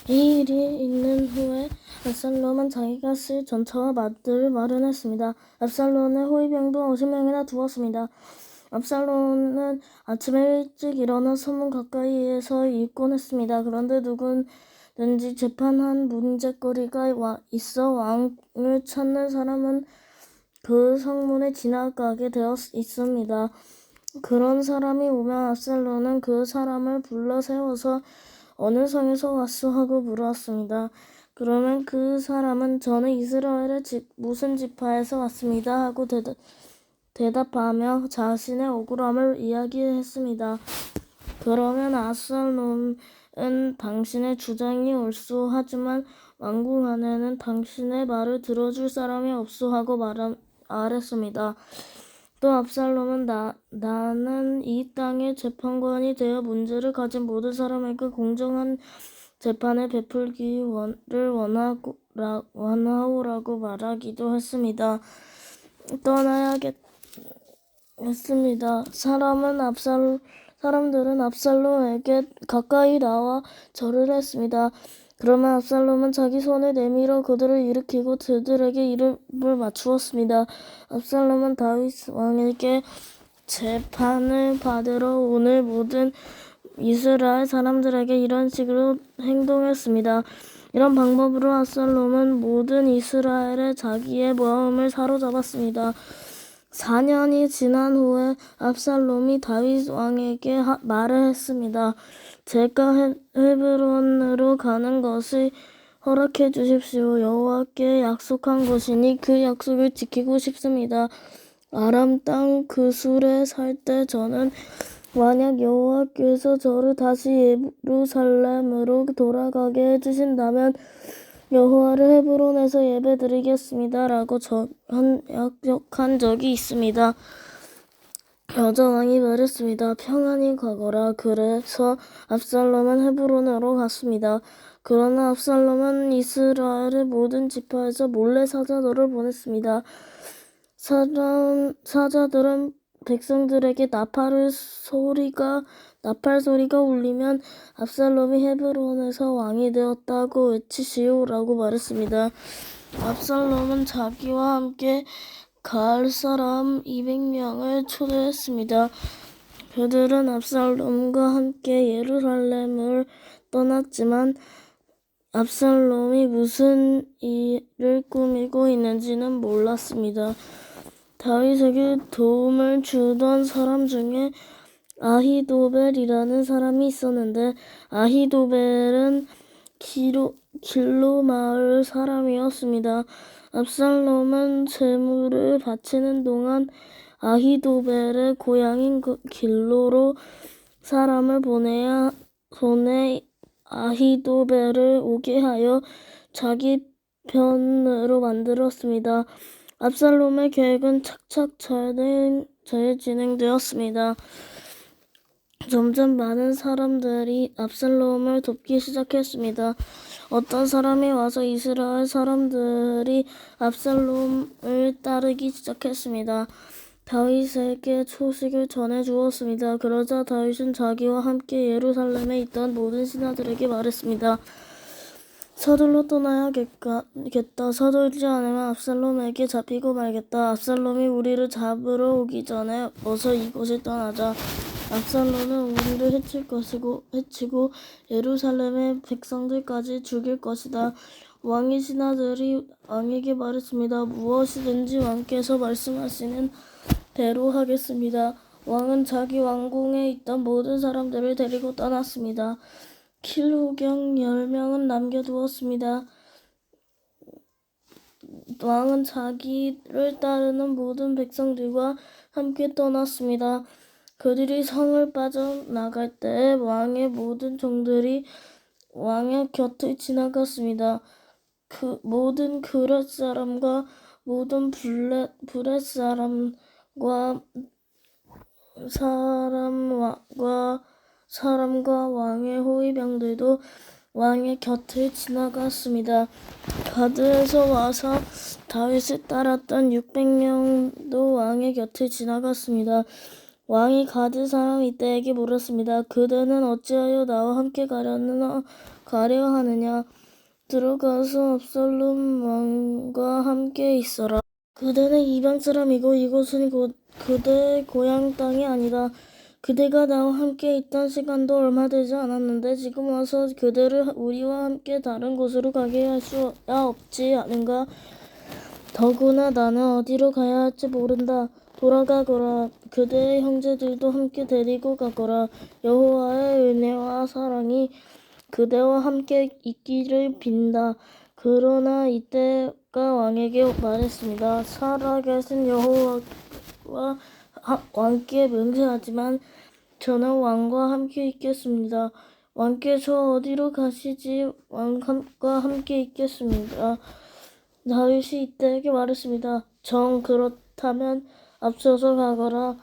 이 일이 있는 후에 압살롬은 자기가 쓸 전차와 말들을 마련했습니다. 압살롬의 호위병도 50명이나 두었습니다. 압살롬은 아침에 일찍 일어나 성문 가까이에서 일권했습니다. 그런데 누구든지 재판한 문제거리가 있어 왕을 찾는 사람은 그 성문에 지나가게 되어 있습니다. 그런 사람이 오면 압살롬은 그 사람을 불러 세워서 어느 성에서 왔소 하고 물었습니다. 그러면 그 사람은 저는 이스라엘의 무슨 지파에서 왔습니다 하고 대답하며 자신의 억울함을 이야기했습니다. 그러면 압살롬은 당신의 주장이 옳소 하지만 왕궁 안에는 당신의 말을 들어줄 사람이 없소 하고 말했습니다. 또 압살롬은 나는 이 땅의 재판관이 되어 문제를 가진 모든 사람에게 공정한 재판을 베풀기를 원하오라고 말하기도 했습니다. 떠나야겠습니다. 사람들은 압살롬에게 가까이 나와 절을 했습니다. 그러면 압살롬은 자기 손을 내밀어 그들을 일으키고 그들에게 이름을 맞추었습니다. 압살롬은 다윗 왕에게 재판을 받으러 오늘 모든 이스라엘 사람들에게 이런 식으로 행동했습니다. 이런 방법으로 압살롬은 모든 이스라엘의 자기의 마음을 사로잡았습니다. 4년이 지난 후에 압살롬이 다윗 왕에게 말을 했습니다. 제가 헤브론으로 가는 것을 허락해 주십시오. 여호와께 약속한 것이니 그 약속을 지키고 싶습니다. 아람 땅 그술에 살 때 저는 만약 여호와께서 저를 다시 예루살렘으로 돌아가게 해주신다면 여호와를 헤브론에서 예배드리겠습니다 라고 약속한 적이 있습니다. 여자왕이 말했습니다. 평안히 가거라. 그래서 압살롬은 헤브론으로 갔습니다. 그러나 압살롬은 이스라엘의 모든 지파에서 몰래 사자들을 보냈습니다. 사자들은 백성들에게 나팔 소리가 울리면 압살롬이 헤브론에서 왕이 되었다고 외치시오 라고 말했습니다. 압살롬은 자기와 함께 가을 사람 200명을 초대했습니다. 그들은 압살롬과 함께 예루살렘을 떠났지만 압살롬이 무슨 일을 꾸미고 있는지는 몰랐습니다. 다윗에게 도움을 주던 사람 중에 아히도벨이라는 사람이 있었는데 아히도벨은 길로 마을 사람이었습니다. 압살롬은 제물을 바치는 동안 아히도벨의 고향인 길로로 사람을 보내 아히도벨을 오게 하여 자기 편으로 만들었습니다. 압살롬의 계획은 착착 잘 진행되었습니다. 점점 많은 사람들이 압살롬을 돕기 시작했습니다. 어떤 사람이 와서 이스라엘 사람들이 압살롬을 따르기 시작했습니다. 다윗에게 소식을 전해주었습니다. 그러자 다윗은 자기와 함께 예루살렘에 있던 모든 신하들에게 말했습니다. 서둘러 떠나야겠다. 서둘지 않으면 압살롬에게 잡히고 말겠다. 압살롬이 우리를 잡으러 오기 전에 어서 이곳을 떠나자. 압살롬은 우리를 해치고 예루살렘의 백성들까지 죽일 것이다. 왕의 신하들이 왕에게 말했습니다. 무엇이든지 왕께서 말씀하시는 대로 하겠습니다. 왕은 자기 왕궁에 있던 모든 사람들을 데리고 떠났습니다. 킬호경 10명은 남겨두었습니다. 왕은 자기를 따르는 모든 백성들과 함께 떠났습니다. 그들이 성을 빠져나갈 때 왕의 모든 종들이 왕의 곁을 지나갔습니다. 모든 그렛 사람과 모든 블렛 사람과 왕의 호위병들도 왕의 곁을 지나갔습니다. 가드에서 와서 다윗을 따랐던 600명도 왕의 곁을 지나갔습니다. 왕이 가드 사람 이때에게 물었습니다. 그대는 어찌하여 나와 함께 가려느냐? 가려 하느냐? 들어가서 압살롬 왕과 함께 있어라. 그대는 이방 사람이고 이곳은 곧 그대의 고향 땅이 아니다. 그대가 나와 함께 있던 시간도 얼마 되지 않았는데 지금 와서 그대를 우리와 함께 다른 곳으로 가게 할 수야 없지 않은가? 더구나 나는 어디로 가야 할지 모른다. 돌아가거라. 그대의 형제들도 함께 데리고 가거라. 여호와의 은혜와 사랑이 그대와 함께 있기를 빈다. 그러나 이때가 왕에게 말했습니다. 살아계신 여호와와 왕께 맹세하지만 저는 왕과 함께 있겠습니다. 왕께서 어디로 가시지 왕과 함께 있겠습니다. 다윗이 이때에게 말했습니다. 정 그렇다면 앞서서 가거라.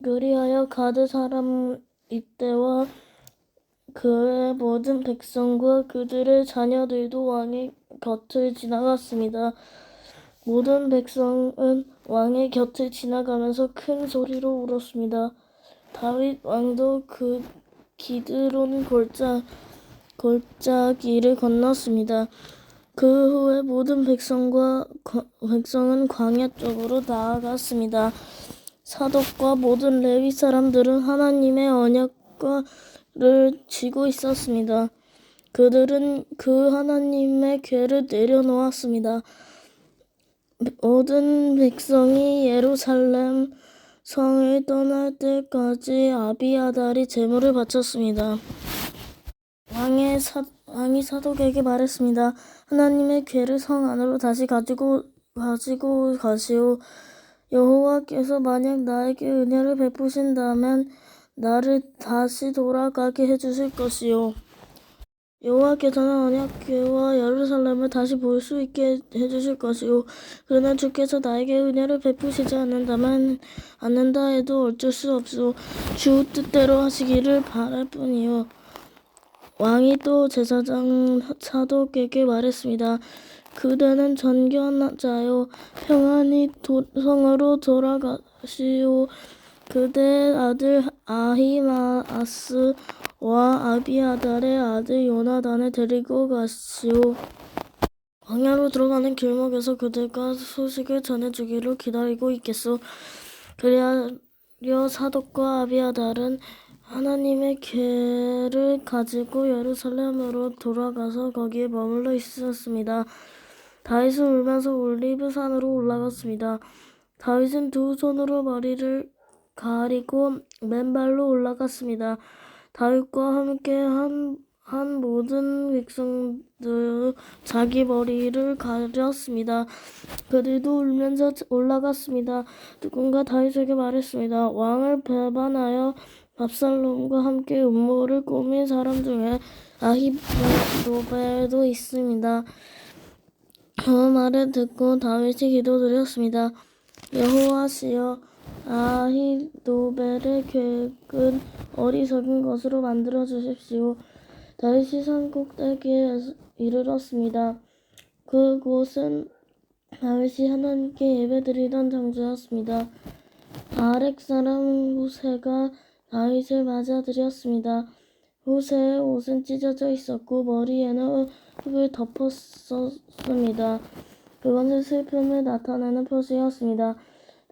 그리하여 가드 사람 이때와 그의 모든 백성과 그들의 자녀들도 왕의 곁을 지나갔습니다. 모든 백성은 왕의 곁을 지나가면서 큰 소리로 울었습니다. 다윗 왕도 그 기드론 골짜기를 건넜습니다. 그 후에 모든 백성은 광야 쪽으로 나아갔습니다. 사독과 모든 레위 사람들은 하나님의 언약궤를 쥐고 있었습니다. 그들은 그 하나님의 궤를 내려놓았습니다. 모든 백성이 예루살렘 성을 떠날 때까지 아비아달이 제물을 바쳤습니다. 왕이 사독에게 말했습니다. 하나님의 궤를 성 안으로 다시 가지고 가시오. 여호와께서 만약 나에게 은혜를 베푸신다면 나를 다시 돌아가게 해주실 것이요. 여호와께서는 언약궤와 예루살렘을 다시 볼 수 있게 해주실 것이요. 그러나 주께서 나에게 은혜를 베푸시지 않는다 해도 어쩔 수 없소. 주 뜻대로 하시기를 바랄 뿐이요. 왕이 또 제사장 사독에게 말했습니다. 그대는 전견자요. 평안히 성으로 돌아가시오. 그대의 아들 아히마아스와 아비아달의 아들 요나단을 데리고 가시오. 광야로 들어가는 길목에서 그들과 소식을 전해주기를 기다리고 있겠소. 그리하여 사독과 아비아달은 하나님의 궤를 가지고 예루살렘으로 돌아가서 거기에 머물러 있었습니다. 다윗은 울면서 올리브 산으로 올라갔습니다. 다윗은 두 손으로 머리를 가리고 맨발로 올라갔습니다. 다윗과 함께 한 모든 백성들은 자기 머리를 가렸습니다. 그들도 울면서 올라갔습니다. 누군가 다윗에게 말했습니다. 왕을 배반하여 압살롬과 함께 음모를 꾸민 사람 중에 아히노벨도 있습니다. 그 말을 듣고 다윗이 기도드렸습니다. 여호와시여, 아히노벨의 계획은 어리석은 것으로 만들어 주십시오. 다윗이 산 꼭대기에 이르렀습니다. 그곳은 다윗이 하나님께 예배드리던 장소였습니다. 아렉 사람 후세가 다윗을 맞아들였습니다. 후세의 옷은 찢어져 있었고 머리에는 흙을 덮었었습니다. 그것은 슬픔을 나타내는 표시였습니다.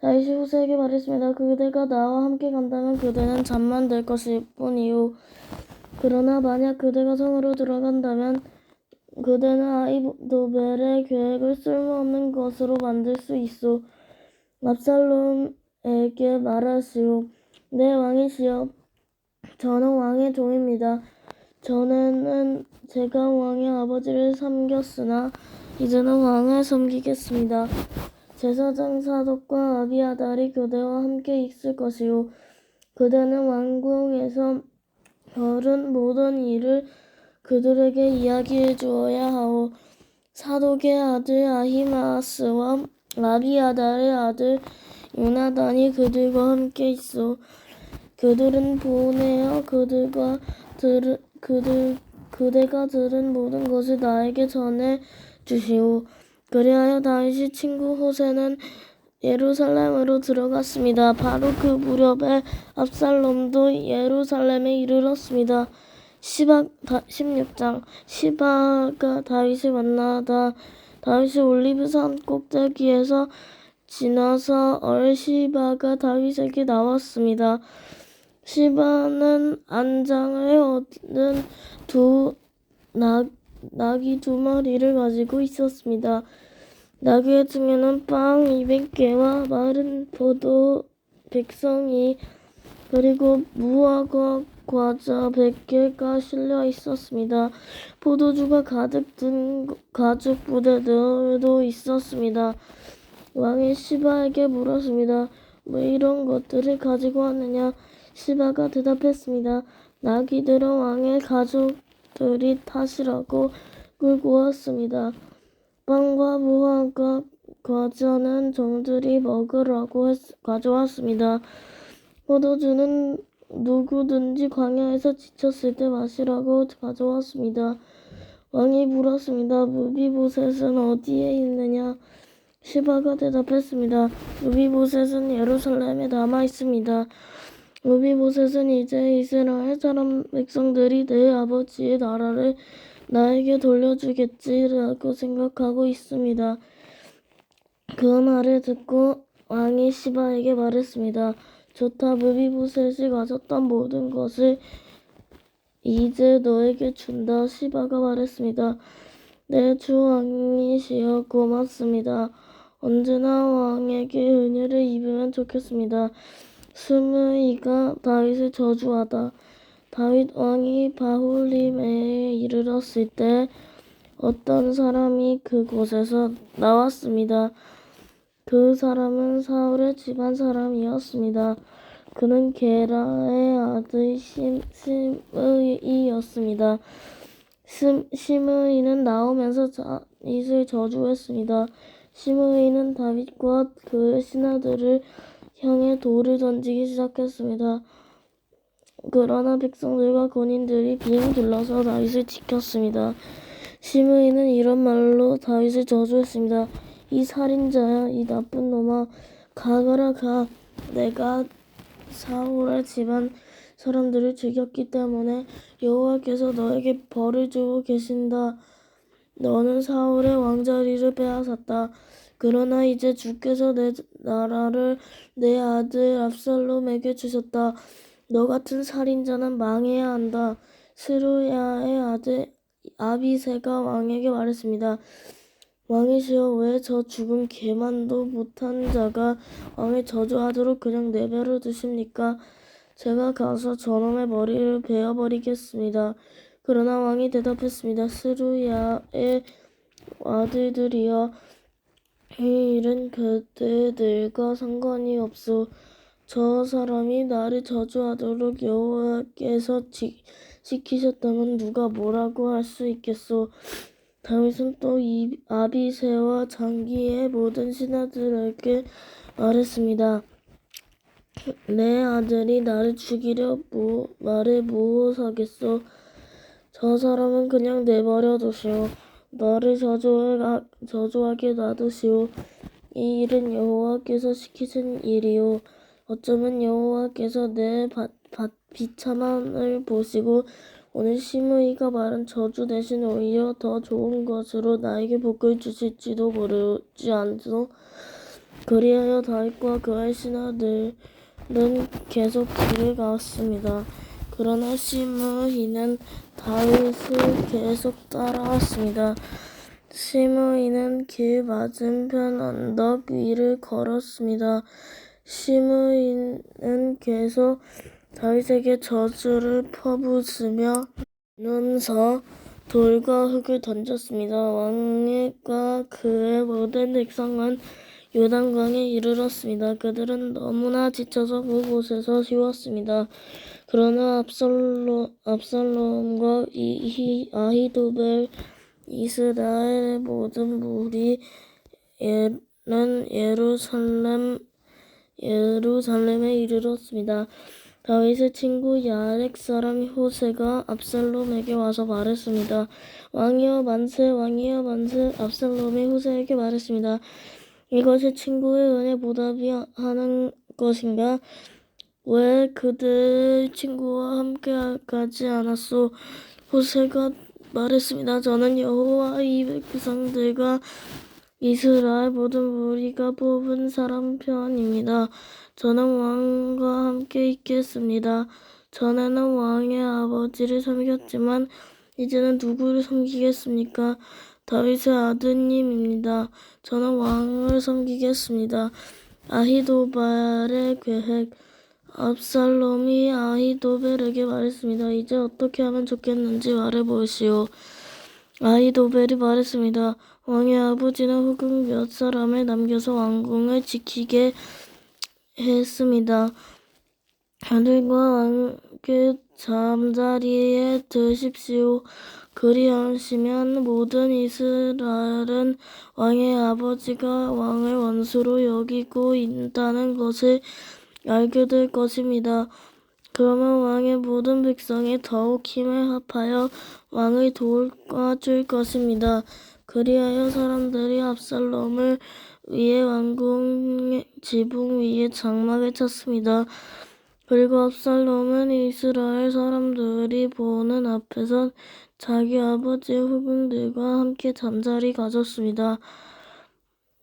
다윗이 후세에게 말했습니다. 그대가 나와 함께 간다면 그대는 잠만 들 것일 뿐이요. 그러나 만약 그대가 성으로 들어간다면 그대는 아히노벨의 계획을 쓸모없는 것으로 만들 수 있소. 압살롬에게 말하시오. 내 왕이시여, 저는 왕의 종입니다. 전에는 제가 왕의 아버지를 섬겼으나 이제는 왕을 섬기겠습니다. 제사장 사독과 아비아달이 그대와 함께 있을 것이요. 그대는 왕궁에서 벌은 모든 일을 그들에게 이야기해 주어야 하오. 사독의 아들 아히마아스와 아비아달의 아들 요나단이 그들과 함께 있어. 그들은 보내어 그대가 들은 모든 것을 나에게 전해 주시오. 그리하여 다윗의 친구 호세는 예루살렘으로 들어갔습니다. 바로 그 무렵에 압살롬도 예루살렘에 이르렀습니다. 16장 시바가 다윗을 만나다 다윗이 올리브산 꼭대기에서 지나서 시바가 다윗에게 나왔습니다. 시바는 안장을 얻은 낙이 2마리를 가지고 있었습니다. 낙의 등에는 빵 200개와 마른 포도 100성이 그리고 무화과 과자 100개가 실려 있었습니다. 포도주가 가득 든 가죽 부대들도 있었습니다. 왕이 시바에게 물었습니다. 왜 이런 것들을 가지고 왔느냐? 시바가 대답했습니다. 낙이 들어 왕의 가족들이 타시라고 끌고 왔습니다. 빵과 무화과 과자는 종들이 먹으라고 가져왔습니다. 포도주는 누구든지 광야에서 지쳤을 때 마시라고 가져왔습니다. 왕이 물었습니다. 무비보셋은 어디에 있느냐? 시바가 대답했습니다. 무비보셋은 예루살렘에 남아 있습니다. 무비보셋은 이제 이스라엘 사람 백성들이 내 아버지의 나라를 나에게 돌려주겠지라고 생각하고 있습니다. 그 말을 듣고 왕이 시바에게 말했습니다. 좋다. 무비보셋이 가졌던 모든 것을 이제 너에게 준다. 시바가 말했습니다. 내 주 왕이시여 고맙습니다. 언제나 왕에게 은혜를 입으면 좋겠습니다. 스므이가 다윗을 저주하다. 다윗 왕이 바훌림에 이르렀을 때 어떤 사람이 그곳에서 나왔습니다. 그 사람은 사울의 집안 사람이었습니다. 그는 게라의 아들 시므이였습니다. 시므이는 나오면서 다윗을 저주했습니다. 시므이는 다윗과 그의 신하들을 향해 돌을 던지기 시작했습니다. 그러나 백성들과 군인들이 빙 둘러서 다윗을 지켰습니다. 시므이는 이런 말로 다윗을 저주했습니다. 이 살인자야, 이 나쁜 놈아, 가거라 가. 내가 사울의 집안 사람들을 죽였기 때문에 여호와께서 너에게 벌을 주고 계신다. 너는 사울의 왕자리를 빼앗았다. 그러나 이제 주께서 내 나라를 내 아들 압살롬에게 주셨다. 너 같은 살인자는 망해야 한다. 스루야의 아들 아비새가 왕에게 말했습니다. 왕이시여, 왜 저 죽은 개만도 못한 자가 왕을 저주하도록 그냥 내버려 두십니까? 제가 가서 저놈의 머리를 베어버리겠습니다. 그러나 왕이 대답했습니다. 스루야의 아들들이여, 이 일은 그대들과 상관이 없소. 저 사람이 나를 저주하도록 여호와께서 시키셨다면 누가 뭐라고 할 수 있겠소. 다윗은 또 아비새와 장기의 모든 신하들에게 말했습니다. 내 아들이 나를 죽이려 말해 무엇하겠소. 저 사람은 그냥 내버려 두시오. 나를 저주하게 놔두시오. 이 일은 여호와께서 시키신 일이오. 어쩌면 여호와께서 내 비참함을 보시고 오늘 시므이가 말한 저주 대신 오히려 더 좋은 것으로 나에게 복을 주실지도 모르지 않소. 그리하여 다윗과 그의 신하들은 계속 길을 갔습니다. 그러나 시므이는 다윗을 계속 따라왔습니다. 시므이는 길 맞은편 언덕 위를 걸었습니다. 시므이는 계속 다윗에게 저주를 퍼붓으며 면서 돌과 흙을 던졌습니다. 왕과 그의 모든 백성은 요단강에 이르렀습니다. 그들은 너무나 지쳐서 그곳에서 쉬었습니다. 그러나 압살롬과 아히도벨 이스라엘의 모든 무리는 예루살렘에 이르렀습니다. 다윗의 친구 야렉 사람 호세가 압살롬에게 와서 말했습니다. 왕이여 만세, 왕이여 만세. 압살롬이 호세에게 말했습니다. 이것이 친구의 은혜 보답이 하는 것인가? 왜 그대 친구와 함께 가지 않았소? 모세가 말했습니다. 저는 여호와의 백성들과 이스라엘 모든 무리가 뽑은 사람 편입니다. 저는 왕과 함께 있겠습니다. 전에는 왕의 아버지를 섬겼지만 이제는 누구를 섬기겠습니까? 다윗의 아드님입니다. 저는 왕을 섬기겠습니다. 아히도발의 계획. 압살롬이 아히도벨에게 말했습니다. 이제 어떻게 하면 좋겠는지 말해보시오. 아히도벨이 말했습니다. 왕의 아버지는 후궁 몇 사람을 남겨서 왕궁을 지키게 했습니다. 아들과 왕께 잠자리에 드십시오. 그리하시면 모든 이스라엘은 왕의 아버지가 왕을 원수로 여기고 있다는 것을 알게 될 것입니다. 그러면 왕의 모든 백성이 더욱 힘을 합하여 왕을 도와줄 것입니다. 그리하여 사람들이 압살롬을 위해 왕궁 지붕 위에 장막을 쳤습니다. 그리고 압살롬은 이스라엘 사람들이 보는 앞에서 자기 아버지의 후궁들과 함께 잠자리 가졌습니다.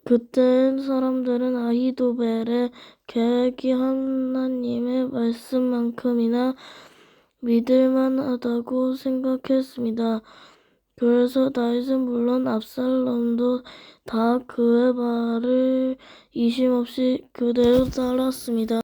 그때 사람들은 아히도벨의 계획이 하나님의 말씀만큼이나 믿을만하다고 생각했습니다. 그래서 다윗은 물론 압살롬도 다 그의 말을 이심 없이 그대로 따랐습니다.